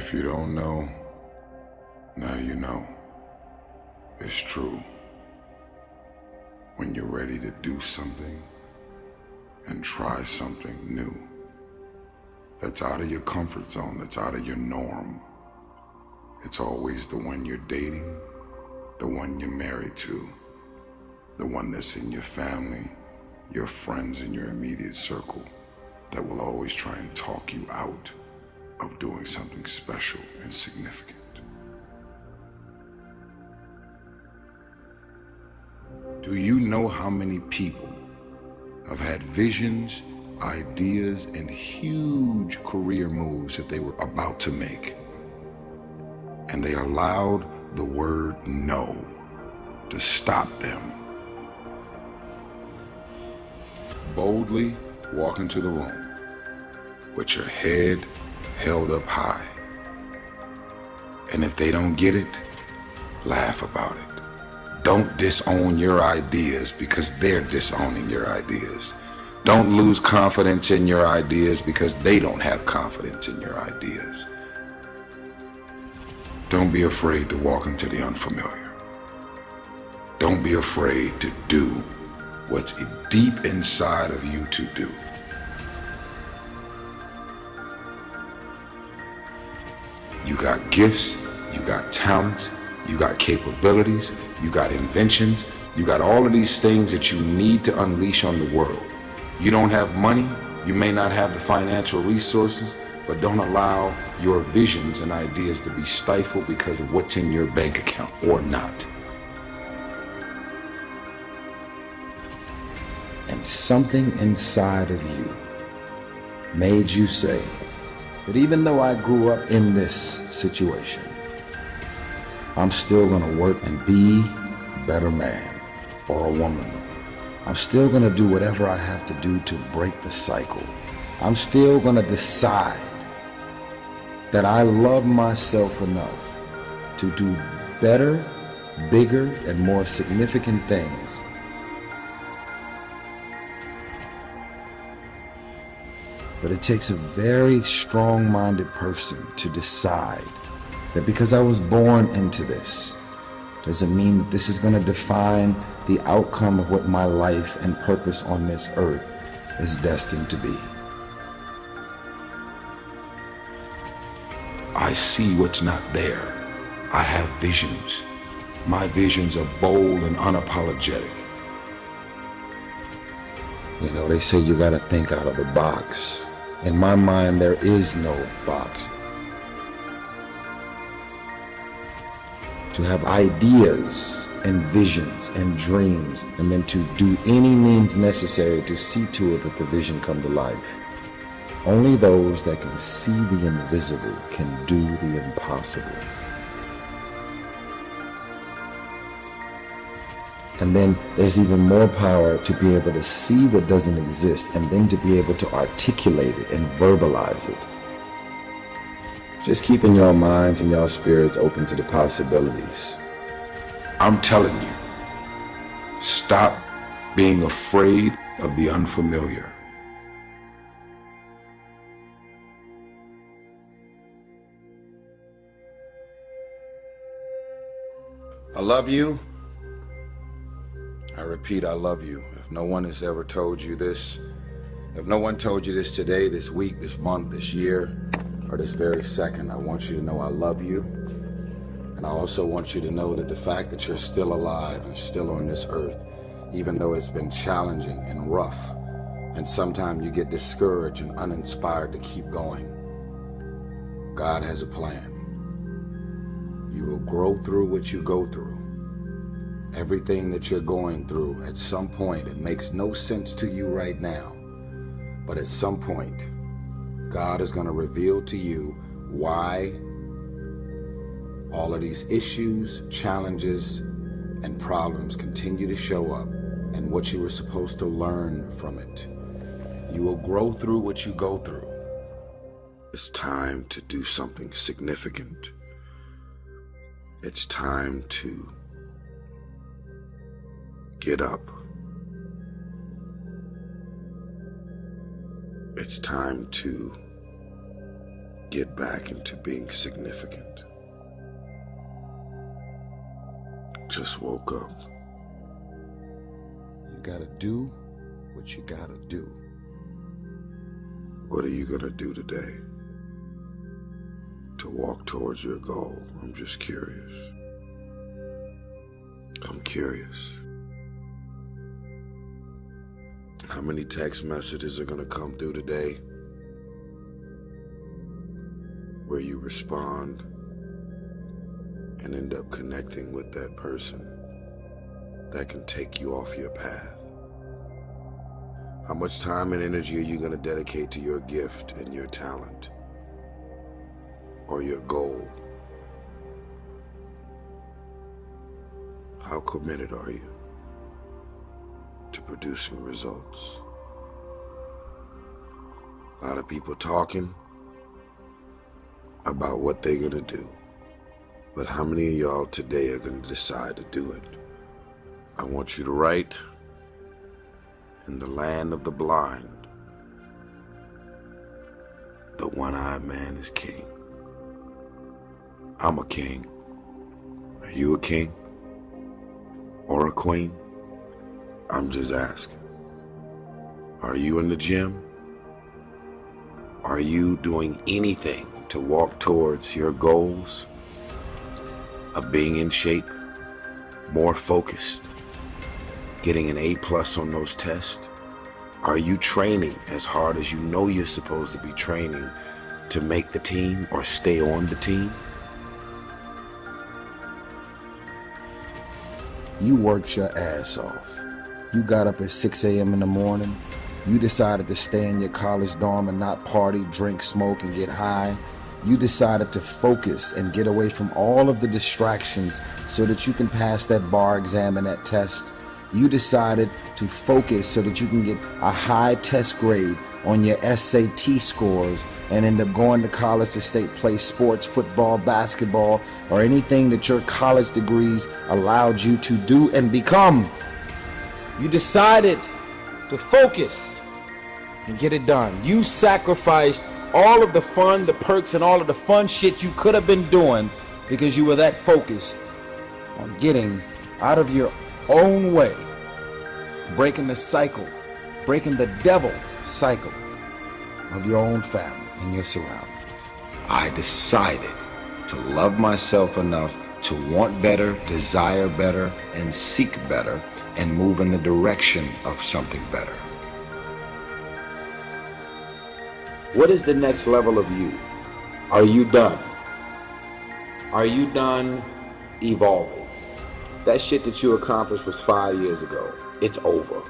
If you don't know, now you know. It's true. When you're ready to do something and try something new, that's out of your comfort zone, that's out of your norm, it's always the one you're dating, the one you're married to, the one that's in your family, your friends in your immediate circle, that will always try and talk you out of doing something special and significant. Do you know how many people have had visions, ideas, and huge career moves that they were about to make, and they allowed the word no to stop them? Boldly walk into the room with your head held up high. And if they don't get it, laugh about it. Don't disown your ideas because they're disowning your ideas. Don't lose confidence in your ideas because they don't have confidence in your ideas. Don't be afraid to walk into the unfamiliar. Don't be afraid to do what's deep inside of you to do. You got gifts, you got talents, you got capabilities, you got inventions, you got all of these things that you need to unleash on the world. You don't have money, you may not have the financial resources, but don't allow your visions and ideas to be stifled because of what's in your bank account or not. And something inside of you made you say that even though I grew up in this situation, I'm still gonna work and be a better man or a woman. I'm still gonna do whatever I have to do to break the cycle. I'm still gonna decide that I love myself enough to do better, bigger, and more significant things. But it takes a very strong-minded person to decide that because I was born into this, doesn't mean that this is going to define the outcome of what my life and purpose on this earth is destined to be. I see what's not there. I have visions. My visions are bold and unapologetic. You know, they say you gotta think out of the box. In my mind, there is no box. To have ideas and visions and dreams, and then to do any means necessary to see to it that the vision come to life. Only those that can see the invisible can do the impossible. And then there's even more power to be able to see what doesn't exist and then to be able to articulate it and verbalize it. Just keeping your minds and your spirits open to the possibilities. I'm telling you, stop being afraid of the unfamiliar. I love you. I repeat, I love you. If no one has ever told you this, if no one told you this today, this week, this month, this year, or this very second, I want you to know I love you. And I also want you to know that the fact that you're still alive and still on this earth, even though it's been challenging and rough, and sometimes you get discouraged and uninspired to keep going, God has a plan. You will grow through what you go through. Everything that you're going through, at some point, it makes no sense to you right now. But at some point, God is going to reveal to you why all of these issues, challenges, and problems continue to show up and what you were supposed to learn from it. You will grow through what you go through. It's time to do something significant. It's time to get up. It's time to get back into being significant. Just woke up. You gotta do what you gotta do. What are you gonna do today to walk towards your goal? I'm just curious. I'm curious. How many text messages are gonna come through today where you respond and end up connecting with that person that can take you off your path? How much time and energy are you going to dedicate to your gift and your talent or your goal? How committed are you to producing results? A lot of people talking about what they're going to do, but how many of y'all today are going to decide to do it? I want you to write, in the land of the blind, the one-eyed man is king. I'm a king. Are you a king? Or a queen? I'm just asking. Are you in the gym? Are you doing anything to walk towards your goals of being in shape, more focused, getting an A+ on those tests? Are you training as hard as you know you're supposed to be training to make the team or stay on the team? You worked your ass off. You got up at 6 a.m. in the morning. You decided to stay in your college dorm and not party, drink, smoke, and get high. You decided to focus and get away from all of the distractions so that you can pass that bar exam and that test. You decided to focus so that you can get a high test grade on your SAT scores and end up going to college to play sports, football, basketball, or anything that your college degrees allowed you to do and become. You decided to focus and get it done. You sacrificed all of the fun, the perks, and all of the fun shit you could have been doing because you were that focused on getting out of your own way, breaking the cycle, breaking the devil cycle of your own family and your surroundings. I decided to love myself enough to want better, desire better, and seek better, and move in the direction of something better. What is the next level of you? Are you done? Are you done evolving? That shit that you accomplished was 5 years ago. It's over.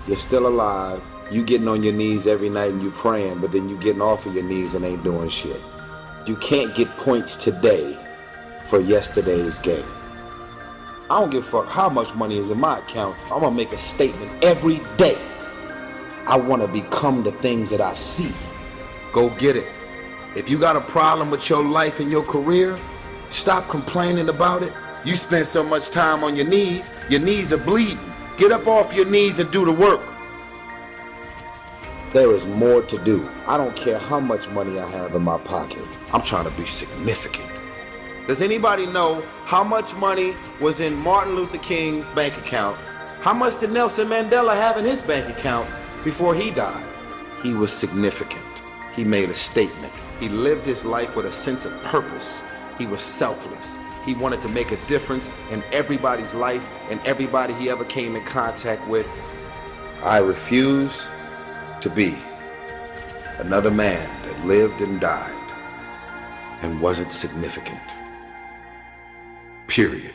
You're still alive. You getting on your knees every night and you praying, but then you getting off of your knees and ain't doing shit. You can't get points today for yesterday's game. I don't give a fuck how much money is in my account. I'm gonna make a statement every day. I wanna become the things that I see. Go get it. If you got a problem with your life and your career, stop complaining about it. You spend so much time on your knees are bleeding. Get up off your knees and do the work. There is more to do. I don't care how much money I have in my pocket. I'm trying to be significant. Does anybody know how much money was in Martin Luther King's bank account? How much did Nelson Mandela have in his bank account before he died? He was significant. He made a statement. He lived his life with a sense of purpose. He was selfless. He wanted to make a difference in everybody's life and everybody he ever came in contact with. I refuse to be another man that lived and died and wasn't significant. Period.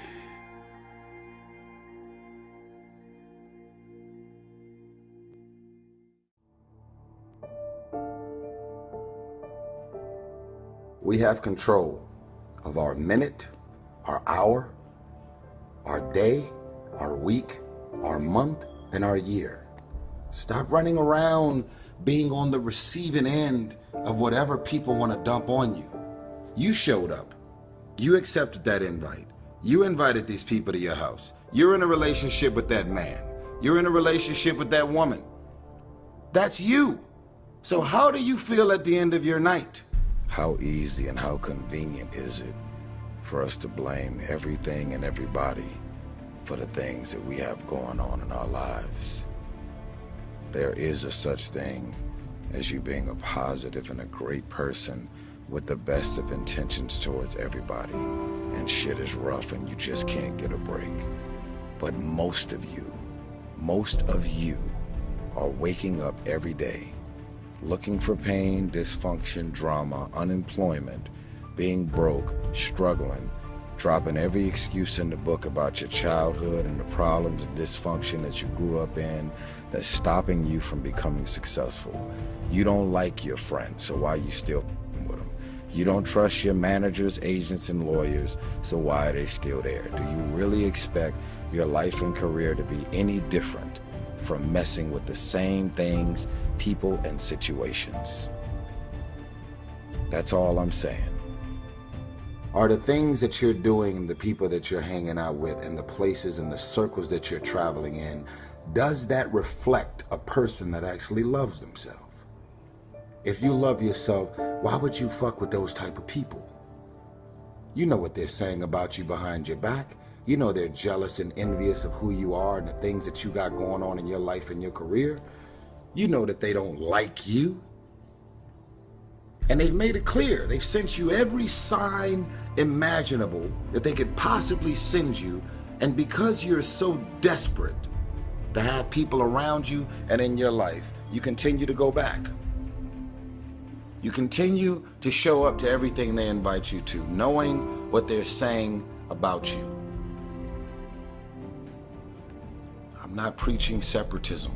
We have control of our minute, our hour, our day, our week, our month, and our year. Stop running around being on the receiving end of whatever people want to dump on you. You showed up. You accepted that invite. You invited these people to your house. You're in a relationship with that man. You're in a relationship with that woman. That's you. So how do you feel at the end of your night? How easy and how convenient is it for us to blame everything and everybody for the things that we have going on in our lives? There is a such thing as you being a positive and a great person with the best of intentions towards everybody, and shit is rough and you just can't get a break. But most of you are waking up every day looking for pain, dysfunction, drama, unemployment, being broke, struggling, dropping every excuse in the book about your childhood and the problems and dysfunction that you grew up in that's stopping you from becoming successful. You don't like your friends, so why are you still with them? You don't trust your managers, agents, and lawyers, so why are they still there? Do you really expect your life and career to be any different from messing with the same things, people, and situations? That's all I'm saying. Are the things that you're doing, the people that you're hanging out with, and the places and the circles that you're traveling in, does that reflect a person that actually loves themselves? If you love yourself, why would you fuck with those type of people? You know what they're saying about you behind your back. You know they're jealous and envious of who you are and the things that you got going on in your life and your career. You know that they don't like you. And they've made it clear. They've sent you every sign imaginable that they could possibly send you. And because you're so desperate to have people around you and in your life, you continue to go back. You continue to show up to everything they invite you to, knowing what they're saying about you. I'm not preaching separatism.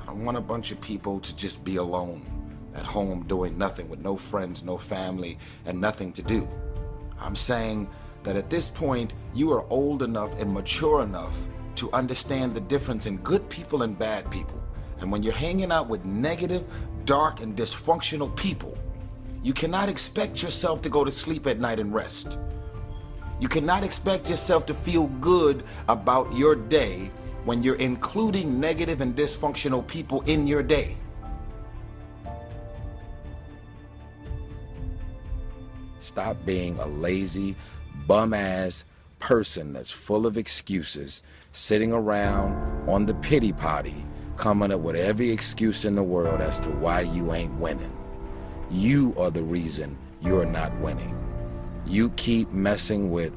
I don't want a bunch of people to just be alone at home doing nothing with no friends, no family, and nothing to do. I'm saying that at this point, you are old enough and mature enough to understand the difference in good people and bad people. And when you're hanging out with negative, dark, and dysfunctional people, you cannot expect yourself to go to sleep at night and rest. You cannot expect yourself to feel good about your day when you're including negative and dysfunctional people in your day. Stop being a lazy, bum-ass person that's full of excuses, sitting around on the pity potty, coming up with every excuse in the world as to why you ain't winning. You are the reason you're not winning. You keep messing with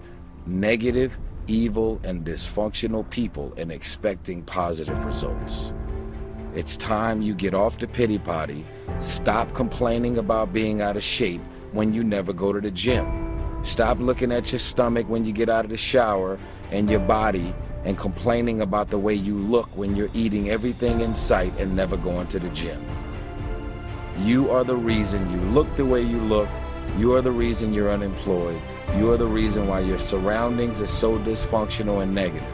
negative, evil, and dysfunctional people and expecting positive results. It's time you get off the pity potty, stop complaining about being out of shape when you never go to the gym. Stop looking at your stomach when you get out of the shower and your body and complaining about the way you look when you're eating everything in sight and never going to the gym. You are the reason you look the way you look. You are the reason you're unemployed. You are the reason why your surroundings are so dysfunctional and negative.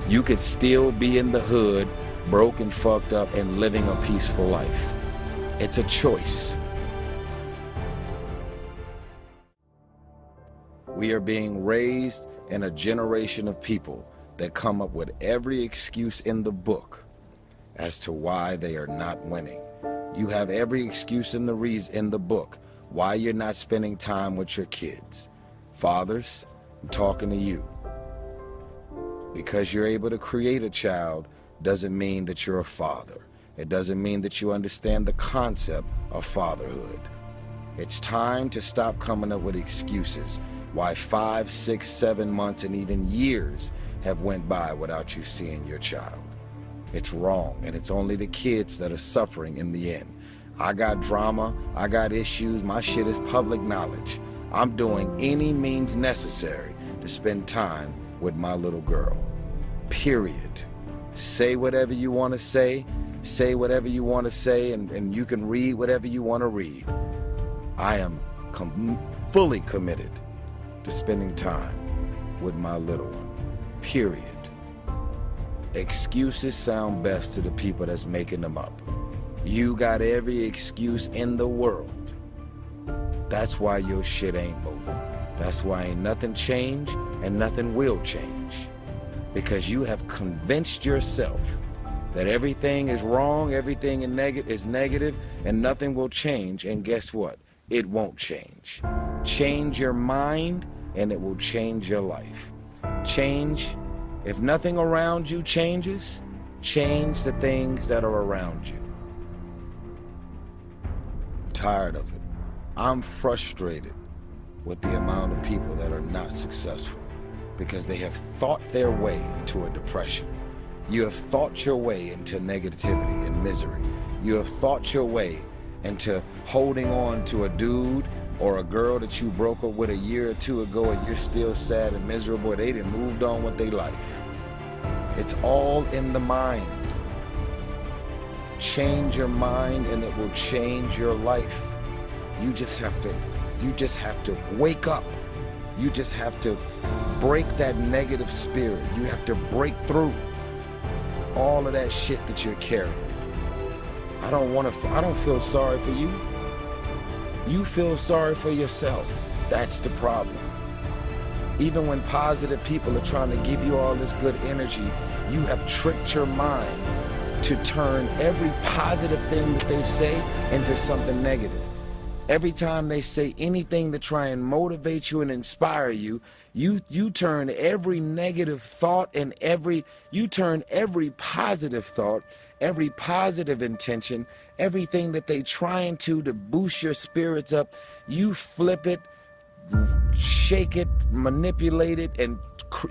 You could still be in the hood, broke and fucked up, and living a peaceful life. It's a choice. We are being raised in a generation of people that come up with every excuse in the book as to why they are not winning. You have every excuse in the book why you're not spending time with your kids. Fathers, I'm talking to you. Because you're able to create a child doesn't mean that you're a father. It doesn't mean that you understand the concept of fatherhood. It's time to stop coming up with excuses why 5, 6, 7 months and even years have went by without you seeing your child. It's wrong, and it's only the kids that are suffering in the end. I got drama, I got issues, my shit is public knowledge. I'm doing any means necessary to spend time with my little girl. Period. Say whatever you want to say whatever you want to say, and you can read whatever you want to read. I am fully committed to spending time with my little one. Period. Excuses sound best to the people that's making them up. You got every excuse in the world. That's why your shit ain't moving. That's why ain't nothing changed and nothing will change. Because you have convinced yourself that everything is wrong, everything is negative, and nothing will change. And guess what? it won't change. Change your mind and it will change your life. Change, if nothing around you changes, change the things that are around you. I'm tired of it. I'm frustrated with the amount of people that are not successful because they have thought their way into a depression. You have thought your way into negativity and misery. You have thought your way into holding on to a dude or a girl that you broke up with a year or two ago and you're still sad and miserable. They done moved on with their life. It's all in the mind. Change your mind and it will change your life. You just have to wake up. You just have to break that negative spirit. You have to break through all of that shit that you're carrying. I don't feel sorry for you. You feel sorry for yourself. That's the problem. Even when positive people are trying to give you all this good energy, you have tricked your mind to turn every positive thing that they say into something negative. Every time they say anything to try and motivate you and inspire you, you turn every negative thought and you turn every positive thought, every positive intention, everything that they trying to boost your spirits up, you flip it, shake it, manipulate it, and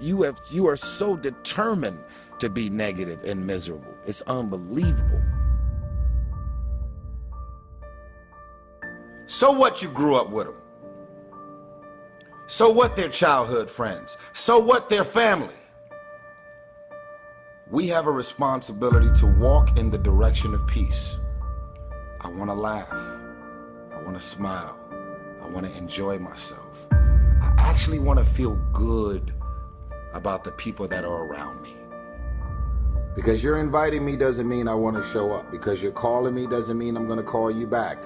you are so determined to be negative and miserable. It's unbelievable. So what you grew up with them? So what they're childhood friends? So what their family? We have a responsibility to walk in the direction of peace. I want to laugh. I want to smile. I want to enjoy myself. I actually want to feel good about the people that are around me. Because you're inviting me doesn't mean I want to show up. Because you're calling me doesn't mean I'm going to call you back.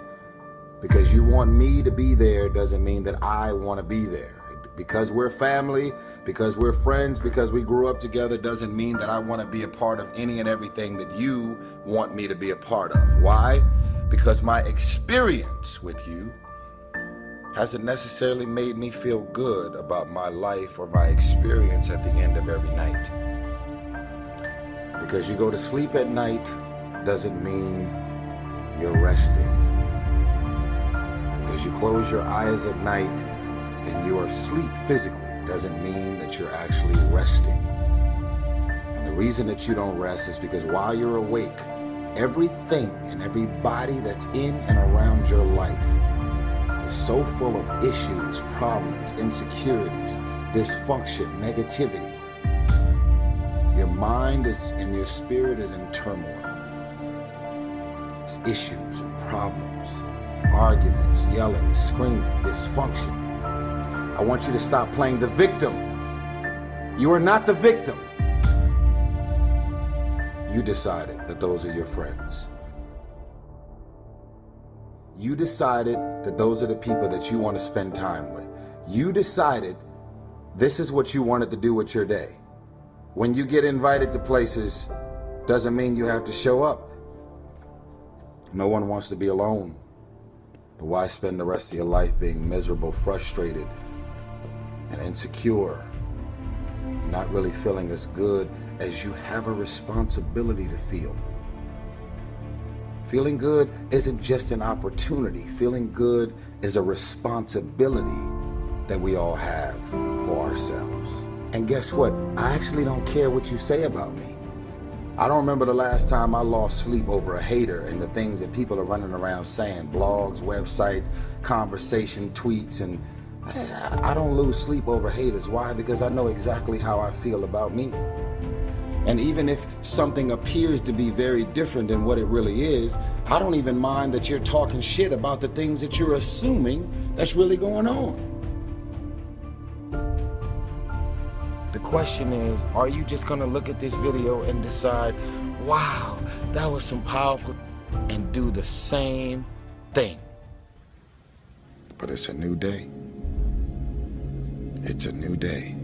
Because you want me to be there doesn't mean that I want to be there. Because we're family, because we're friends, because we grew up together doesn't mean that I want to be a part of any and everything that you want me to be a part of. Why? Because my experience with you hasn't necessarily made me feel good about my life or my experience at the end of every night. Because you go to sleep at night doesn't mean you're resting. Because you close your eyes at night and you are asleep physically doesn't mean that you're actually resting. And the reason that you don't rest is because while you're awake, everything and everybody that's in and around your life is so full of issues, problems, insecurities, dysfunction, negativity. Your mind is and your spirit is in turmoil. There's issues and problems, arguments, yelling, screaming, dysfunction. I want you to stop playing the victim. You are not the victim. You decided that those are your friends. You decided that those are the people that you want to spend time with. You decided this is what you wanted to do with your day. When you get invited to places, doesn't mean you have to show up. No one wants to be alone. But why spend the rest of your life being miserable, frustrated, and insecure, not really feeling as good as you have a responsibility to feel? Feeling good isn't just an opportunity. Feeling good is a responsibility that we all have for ourselves. And guess what? I actually don't care what you say about me. I don't remember the last time I lost sleep over a hater and the things that people are running around saying, blogs, websites, conversation, tweets, and I don't lose sleep over haters. Why? Because I know exactly how I feel about me. And even if something appears to be very different than what it really is, I don't even mind that you're talking shit about the things that you're assuming that's really going on. The question is, are you just gonna look at this video and decide, wow, that was some powerful, and do the same thing? But it's a new day. It's a new day.